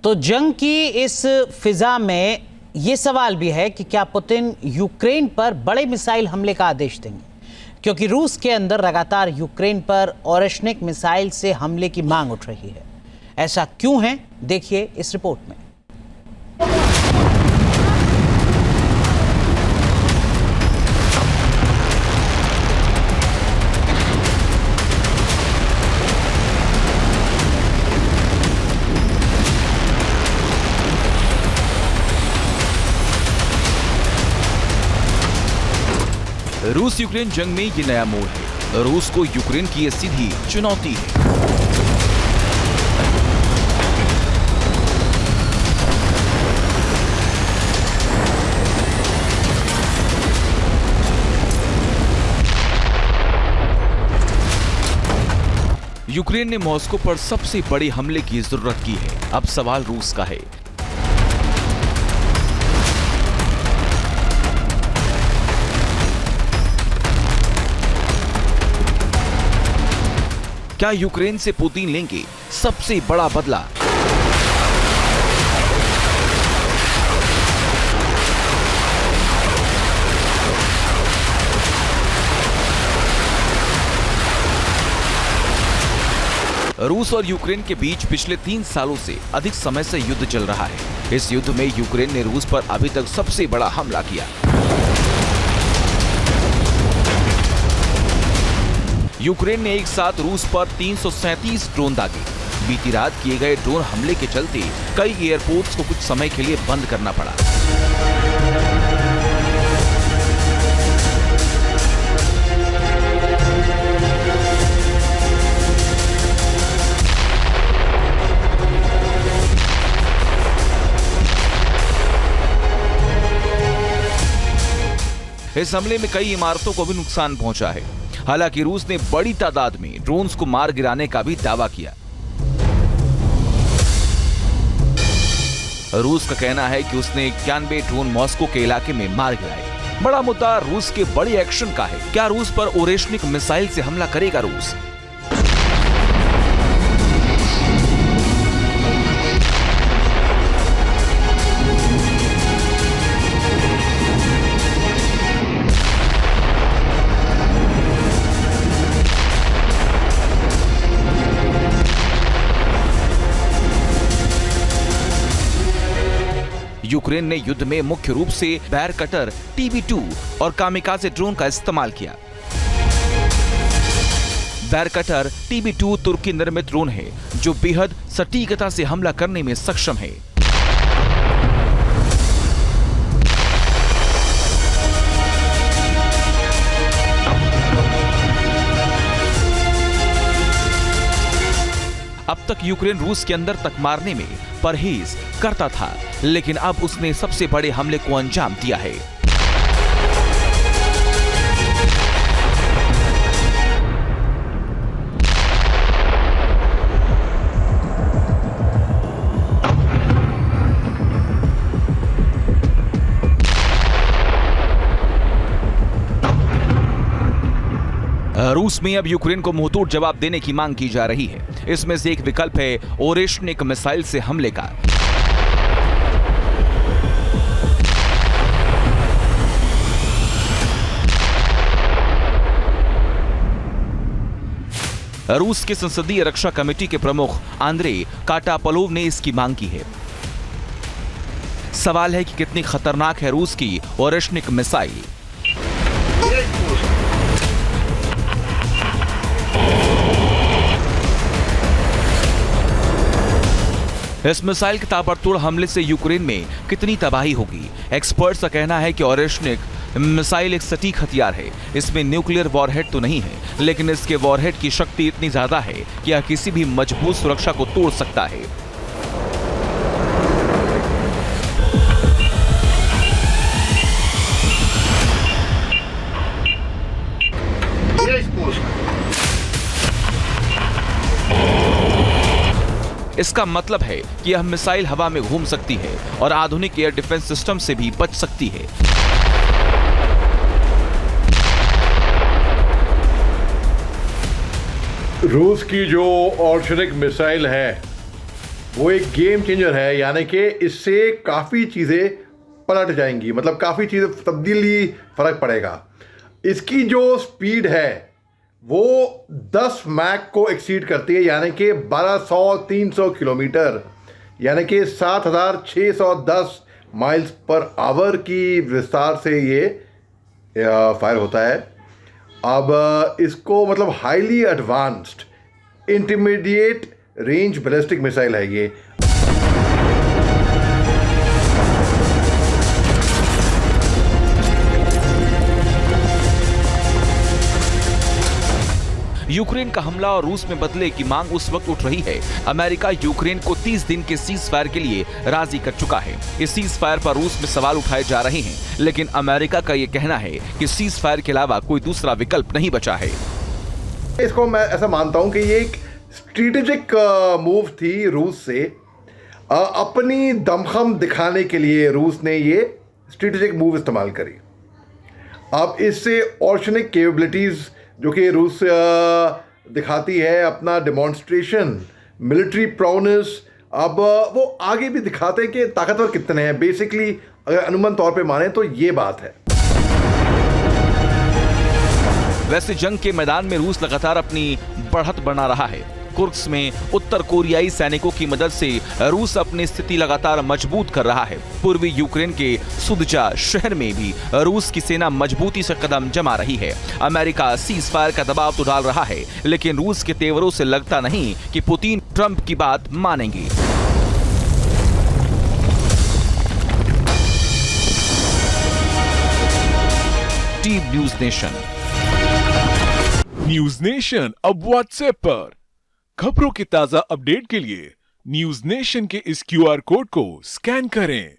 तो जंग की इस फिजा में ये सवाल भी है कि क्या पुतिन यूक्रेन पर बड़े मिसाइल हमले का आदेश देंगे, क्योंकि रूस के अंदर लगातार यूक्रेन पर ओरेशनिक मिसाइल से हमले की मांग उठ रही है। ऐसा क्यों है, देखिए इस रिपोर्ट में। रूस यूक्रेन जंग में ये नया मोड़ है। रूस को यूक्रेन की ये सीधी चुनौती है। यूक्रेन ने मॉस्को पर सबसे बड़े हमले की जरूरत की है। अब सवाल रूस का है। क्या यूक्रेन से पुतिन लेंगे सबसे बड़ा बदला? रूस और यूक्रेन के बीच पिछले 3 सालों से अधिक समय से युद्ध चल रहा है। इस युद्ध में यूक्रेन ने रूस पर अभी तक सबसे बड़ा हमला किया। यूक्रेन ने एक साथ रूस पर 337 ड्रोन दागे। बीती रात किए गए ड्रोन हमले के चलते कई एयरपोर्ट्स को कुछ समय के लिए बंद करना पड़ा। इस हमले में कई इमारतों को भी नुकसान पहुंचा है। हालांकि रूस ने बड़ी तादाद में ड्रोन्स को मार गिराने का भी दावा किया। रूस का कहना है कि उसने 91 ड्रोन मॉस्को के इलाके में मार गिराए। बड़ा मुद्दा रूस के बड़े एक्शन का है। क्या रूस पर ओरेशनिक मिसाइल से हमला करेगा रूस? यूक्रेन ने युद्ध में मुख्य रूप से बैरकटर TB2 और कामिकाज़े ड्रोन का इस्तेमाल किया। बैरकटर TB2 तुर्की निर्मित ड्रोन है जो बेहद सटीकता से हमला करने में सक्षम है। अब तक यूक्रेन रूस के अंदर तक मारने में परहेज करता था, लेकिन अब उसने सबसे बड़े हमले को अंजाम दिया है। रूस में अब यूक्रेन को मुंहतोड़ जवाब देने की मांग की जा रही है। इसमें से एक विकल्प है ओरेशनिक मिसाइल से हमले का। रूस के संसदीय रक्षा कमेटी के प्रमुख आंद्रे काटापलोव ने इसकी मांग की है। सवाल है कि कितनी खतरनाक है रूस की ओरेशनिक मिसाइल। इस मिसाइल के ताबड़तोड़ हमले से यूक्रेन में कितनी तबाही होगी? एक्सपर्ट्स का कहना है कि ओरेशनिक मिसाइल एक सटीक हथियार है। इसमें न्यूक्लियर वॉरहेड तो नहीं है, लेकिन इसके वॉरहेड की शक्ति इतनी ज्यादा है कि यह किसी भी मजबूत सुरक्षा को तोड़ सकता है। इसका मतलब है कि यह मिसाइल हवा में घूम सकती है और आधुनिक एयर डिफेंस सिस्टम से भी बच सकती है। रूस की जो ओरेशनिक मिसाइल है वो एक गेम चेंजर है, यानी कि इससे काफ़ी चीज़ें पलट जाएंगी, मतलब काफ़ी चीज़ें तब्दीली फ़र्क पड़ेगा। इसकी जो स्पीड है वो 10 मैक को एक्सीड करती है, यानी कि 1200-300 किलोमीटर, यानी कि 7610 माइल्स पर आवर की विस्तार से ये फायर होता है। अब इसको मतलब highly advanced intermediate range ballistic missile है ये। यूक्रेन का हमला और रूस में बदले की मांग उस वक्त उठ रही है। अमेरिका यूक्रेन को 30 दिन के सीज फायर के लिए राजी कर चुका है। इस सीज फायर पर रूस में सवाल उठाए जा रहे हैं, लेकिन अमेरिका का यह कहना है कि सीज फायर के अलावा कोई दूसरा विकल्प नहीं बचा है। इसको मैं ऐसा मानता हूं कि ये एक स्ट्रेटेजिक मूव थी रूस से, अपनी दमखम दिखाने के लिए रूस ने ये स्ट्रेटेजिक मूव इस्तेमाल करी। अब इससे ऑर्शनिक कैपेबिलिटीज़ जो कि रूस दिखाती है, अपना डेमोन्स्ट्रेशन, मिलिट्री प्राउनेस, अब वो आगे भी दिखाते हैं कि ताकतवर कितने हैं। बेसिकली अगर अनुमान तौर पे माने तो ये बात है। वैसे जंग के मैदान में रूस लगातार अपनी बढ़त बना रहा है। कुर्स्क में उत्तर कोरियाई सैनिकों की मदद से रूस अपनी स्थिति लगातार मजबूत कर रहा है। पूर्वी यूक्रेन के सुदचा शहर में भी रूस की सेना मजबूती से कदम जमा रही है। अमेरिका सीज फायर का दबाव तो डाल रहा है, लेकिन रूस के तेवरों से लगता नहीं कि पुतिन ट्रंप की बात मानेंगे। Team news nation. News nation अब व्हाट्सएप पर खबरों की ताजा अपडेट के लिए न्यूज नेशन के इस QR कोड को स्कैन करें।